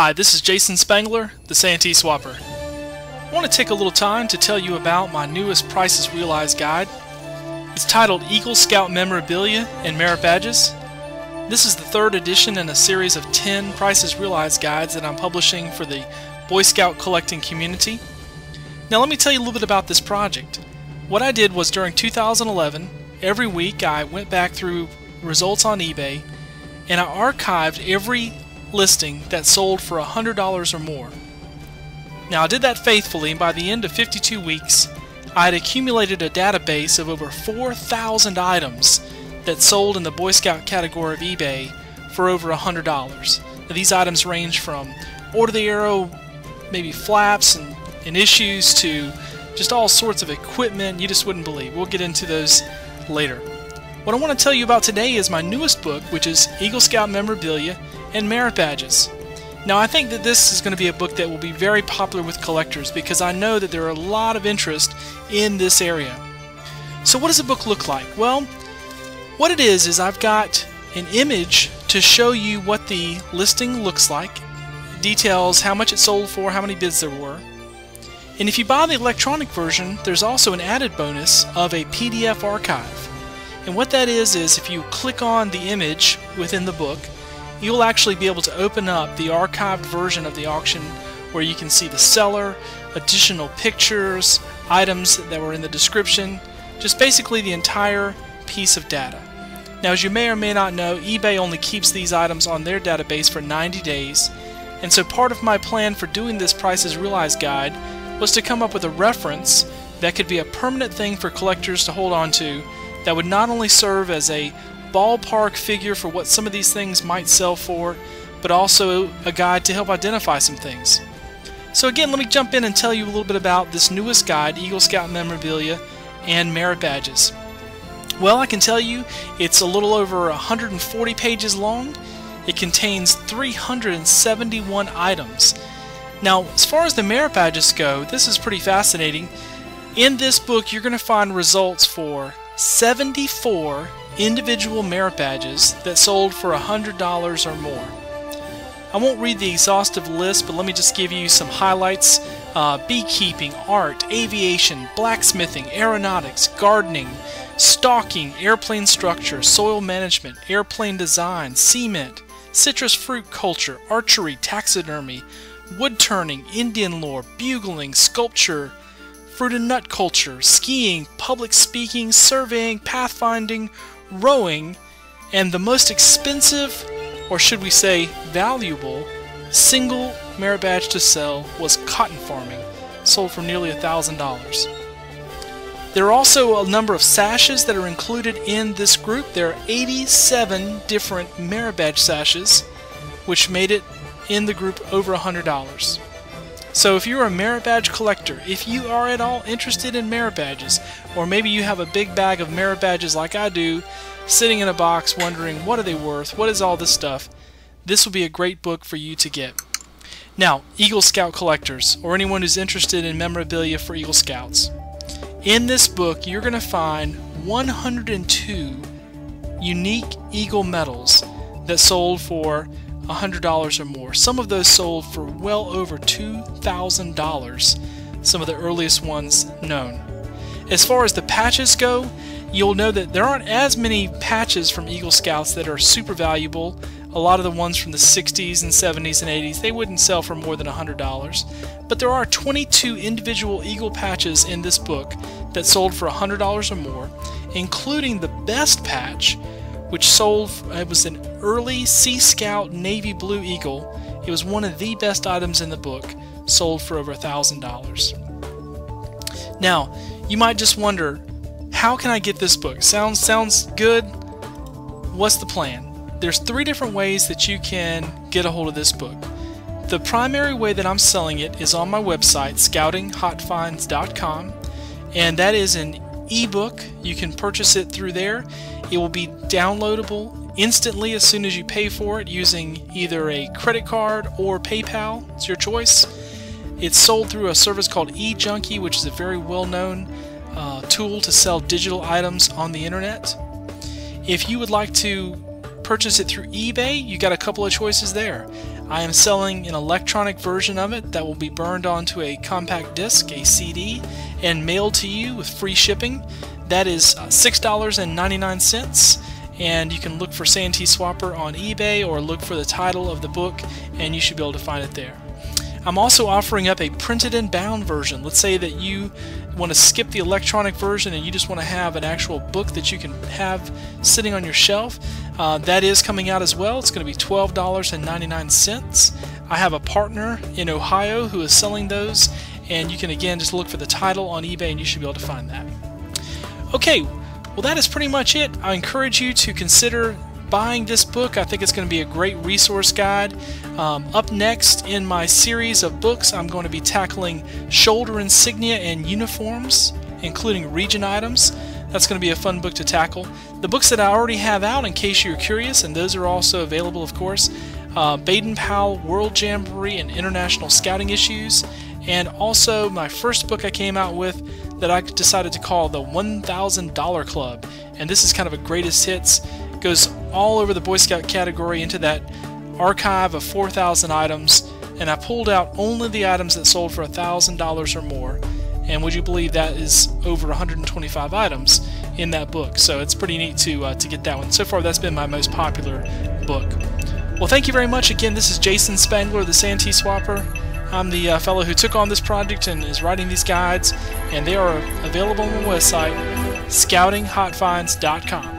Hi, this is Jason Spangler, the Santee Swapper. I want to take a little time to tell you about my newest Prices Realized guide. It's titled Eagle Scout Memorabilia and Merit Badges. This is the third edition in a series of 10 Prices Realized guides that I'm publishing for the Boy Scout collecting community. Now let me tell you a little bit about this project. What I did was during 2011, every week I went back through results on eBay and I archived every listing that sold for $100 or more. Now I did that faithfully, and by the end of 52 weeks I had accumulated a database of over 4,000 items that sold in the Boy Scout category of eBay for over $100. Now, these items range from Order the Arrow, maybe flaps and issues, to just all sorts of equipment you just wouldn't believe. We'll get into those later. What I want to tell you about today is my newest book, which is Eagle Scout Memorabilia and Merit Badges. Now I think that this is going to be a book that will be very popular with collectors because I know that there are a lot of interest in this area. So what does the book look like? Well, what it is I've got an image to show you what the listing looks like. It details how much it sold for, how many bids there were. And if you buy the electronic version, there's also an added bonus of a PDF archive. And what that is if you click on the image within the book, you'll actually be able to open up the archived version of the auction where you can see the seller, additional pictures, items that were in the description, just basically the entire piece of data. Now, as you may or may not know, eBay only keeps these items on their database for 90 days, and so part of my plan for doing this Prices Realized guide was to come up with a reference that could be a permanent thing for collectors to hold on to, that would not only serve as a ballpark figure for what some of these things might sell for, but also a guide to help identify some things. So again, let me jump in and tell you a little bit about this newest guide, Eagle Scout Memorabilia and Merit Badges. Well, I can tell you it's a little over 140 pages long. It contains 371 items. Now, as far as the Merit Badges go, this is pretty fascinating. In this book, you're going to find results for 74 individual merit badges that sold for $100 or more. I won't read the exhaustive list, but let me just give you some highlights. Beekeeping, art, aviation, blacksmithing, aeronautics, gardening, stalking, airplane structure, soil management, airplane design, cement, citrus fruit culture, archery, taxidermy, wood turning, Indian lore, bugling, sculpture, fruit and nut culture, skiing, public speaking, surveying, pathfinding, rowing, and the most expensive, or should we say valuable, single merit badge to sell was cotton farming, sold for nearly $1,000. There are also a number of sashes that are included in this group. There are 87 different merit badge sashes, which made it in the group over $100. So if you're a merit badge collector, if you are at all interested in merit badges, or maybe you have a big bag of merit badges like I do, sitting in a box wondering what are they worth, what is all this stuff, this will be a great book for you to get. Now, Eagle Scout collectors, or anyone who's interested in memorabilia for Eagle Scouts, in this book you're going to find 102 unique Eagle medals that sold for $100 or more. Some of those sold for well over $2,000, some of the earliest ones known. As far as the patches go, you'll know that there aren't as many patches from Eagle Scouts that are super valuable. A lot of the ones from the 60s and 70s and 80s, they wouldn't sell for more than $100. But there are 22 individual Eagle patches in this book that sold for $100 or more, including the best patch, which sold, it was an early Sea Scout Navy Blue Eagle. It was one of the best items in the book, sold for over $1,000. Now, you might just wonder, how can I get this book? Sounds good. What's the plan? There's 3 different ways that you can get a hold of this book. The primary way that I'm selling it is on my website, scoutinghotfinds.com, and that is an ebook. You can purchase it through there. It will be downloadable instantly as soon as you pay for it using either a credit card or PayPal. It's your choice. It's sold through a service called eJunkie, which is a very well-known tool to sell digital items on the internet. If you would like to purchase it through eBay, you got a couple of choices there. I am selling an electronic version of it that will be burned onto a compact disc, a CD, and mailed to you with free shipping. That is $6.99, and you can look for Santee Swapper on eBay or look for the title of the book and you should be able to find it there. I'm also offering up a printed and bound version. Let's say that you want to skip the electronic version and you just want to have an actual book that you can have sitting on your shelf. That is coming out as well. It's going to be $12.99. I have a partner in Ohio who is selling those, and you can again just look for the title on eBay and you should be able to find that. Okay, well that is pretty much it. I encourage you to consider buying this book. I think it's going to be a great resource guide. Up next in my series of books, I'm going to be tackling shoulder insignia and uniforms, including region items. That's going to be a fun book to tackle. The books that I already have out, in case you're curious, and those are also available, of course, Baden-Powell World Jamboree and International Scouting Issues, and also my first book I came out with that I decided to call the $1,000 Club. And this is kind of a greatest hits. It goes all over the Boy Scout category into that archive of 4,000 items, and I pulled out only the items that sold for $1,000 or more. And would you believe that is over 125 items in that book? So it's pretty neat to get that one. So far, that's been my most popular book. Well, thank you very much. Again, this is Jason Spangler, the Santee Swapper. I'm the fellow who took on this project and is writing these guides, and they are available on my website, scoutinghotfinds.com.